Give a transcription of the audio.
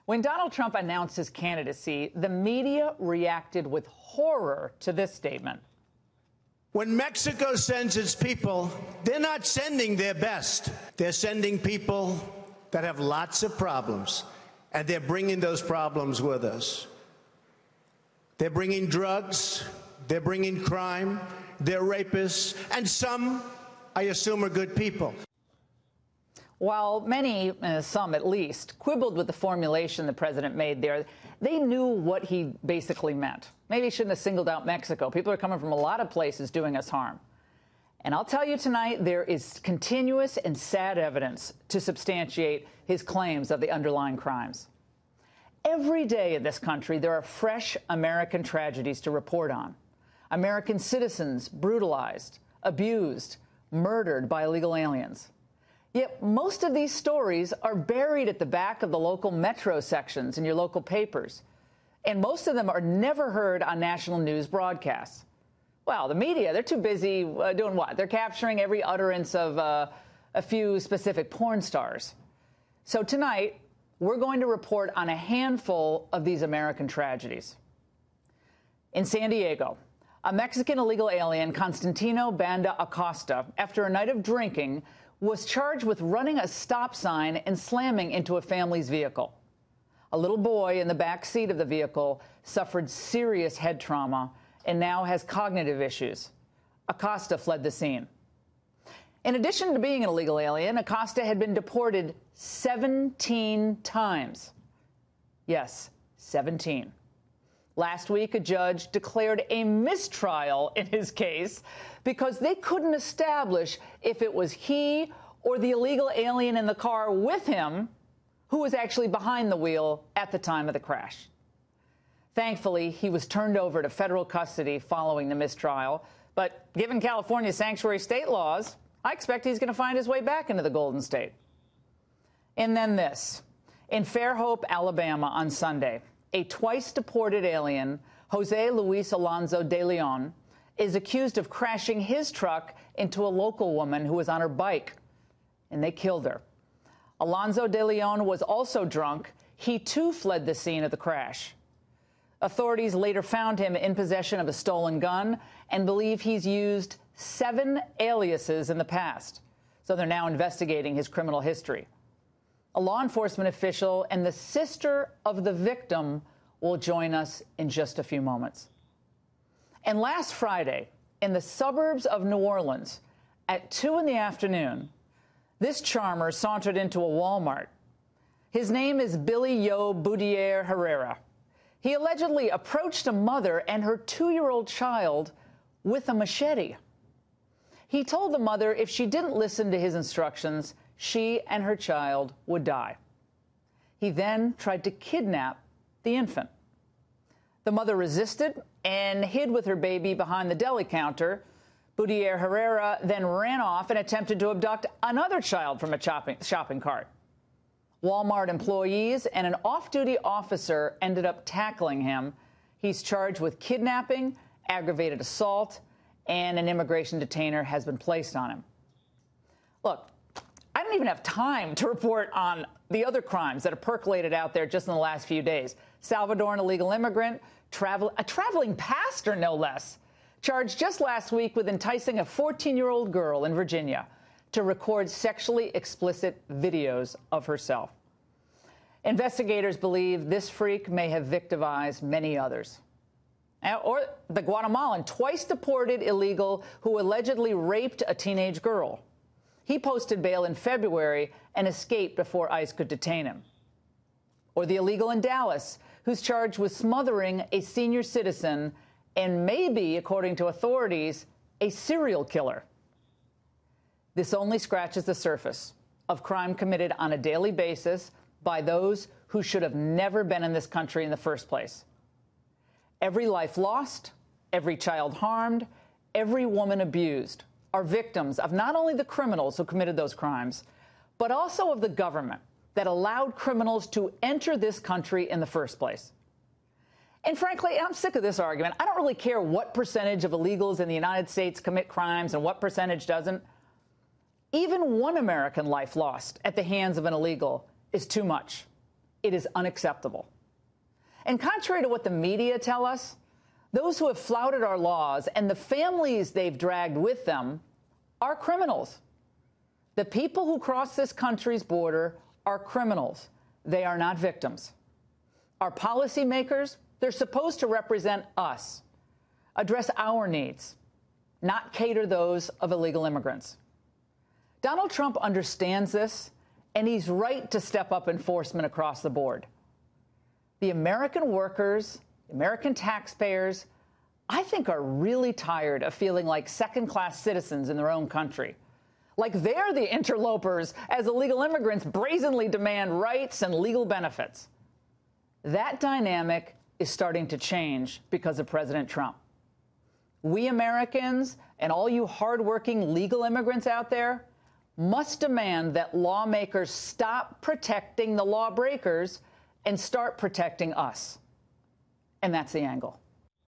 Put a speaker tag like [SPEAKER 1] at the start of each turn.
[SPEAKER 1] When Donald Trump announced his candidacy, the media reacted with horror to this statement.
[SPEAKER 2] When Mexico sends its people, they're not sending their best. They're sending people that have lots of problems, and they're bringing those problems with us. They're bringing drugs, they're bringing crime, they're rapists, and some, I assume, are good people.
[SPEAKER 1] While many, some at least, quibbled with the formulation the president made there, they knew what he basically meant. Maybe he shouldn't have singled out Mexico. People are coming from a lot of places doing us harm. And I'll tell you tonight, there is continuous and sad evidence to substantiate his claims of the underlying crimes. Every day in this country, there are fresh American tragedies to report on. American citizens brutalized, abused, murdered by illegal aliens. Yet most of these stories are buried at the back of the local metro sections in your local papers. And most of them are never heard on national news broadcasts. Well, the media, they're too busy doing what? They're capturing every utterance of a few specific porn stars. So tonight, we're going to report on a handful of these American tragedies. In San Diego, a Mexican illegal alien, Constantino Banda Acosta, after a night of drinking, was charged with running a stop sign and slamming into a family's vehicle. A little boy in the back seat of the vehicle suffered serious head trauma and now has cognitive issues. Acosta fled the scene. In addition to being an illegal alien, Acosta had been deported 17 times. Yes, 17. Last week, a judge declared a mistrial in his case because they couldn't establish if it was he or the illegal alien in the car with him who was actually behind the wheel at the time of the crash. Thankfully, he was turned over to federal custody following the mistrial. But given California's sanctuary state laws, I expect he's going to find his way back into the Golden State. And then this. In Fairhope, Alabama on Sunday, a twice-deported alien, Jose Luis Alonso de Leon, is accused of crashing his truck into a local woman who was on her bike, and they killed her. Alonso de Leon was also drunk. He, too, fled the scene of the crash. Authorities later found him in possession of a stolen gun and believe he's used 7 aliases in the past. So they're now investigating his criminal history. A law enforcement official and the sister of the victim will join us in just a few moments. And last Friday, in the suburbs of New Orleans, at 2 in the afternoon, this charmer sauntered into a Walmart. His name is Billy Yo Boudier Herrera. He allegedly approached a mother and her 2-year-old child with a machete. He told the mother if she didn't listen to his instructions, she and her child would die. He then tried to kidnap the infant. The mother resisted and hid with her baby behind the deli counter. Boudier Herrera then ran off and attempted to abduct another child from a shopping cart. Walmart employees and an off-duty officer ended up tackling him. He's charged with kidnapping, aggravated assault, and an immigration detainer has been placed on him. Look, I don't even have time to report on the other crimes that have percolated out there just in the last few days. Salvadoran illegal immigrant, a traveling pastor, no less, charged just last week with enticing a 14-year-old girl in Virginia to record sexually explicit videos of herself. Investigators believe this freak may have victimized many others. Or the Guatemalan twice-deported illegal who allegedly raped a teenage girl. He posted bail in February and escaped before ICE could detain him. Or the illegal in Dallas, who's charged with smothering a senior citizen and maybe, according to authorities, a serial killer. This only scratches the surface of crime committed on a daily basis by those who should have never been in this country in the first place. Every life lost, every child harmed, every woman abused are victims of not only the criminals who committed those crimes, but also of the government that allowed criminals to enter this country in the first place. And frankly, I'm sick of this argument. I don't really care what percentage of illegals in the United States commit crimes and what percentage doesn't. Even one American life lost at the hands of an illegal is too much. It is unacceptable. And contrary to what the media tell us, those who have flouted our laws and the families they've dragged with them are criminals. The people who cross this country's border are criminals. They are not victims. Our policymakers, they're supposed to represent us, address our needs, not cater those of illegal immigrants. Donald Trump understands this, and he's right to step up enforcement across the board. The American workers, American taxpayers, I think are really tired of feeling like second-class citizens in their own country. Like they're the interlopers as illegal immigrants brazenly demand rights and legal benefits. That dynamic is starting to change because of President Trump. We Americans and all you hardworking legal immigrants out there must demand that lawmakers stop protecting the lawbreakers and start protecting us. And that's the angle.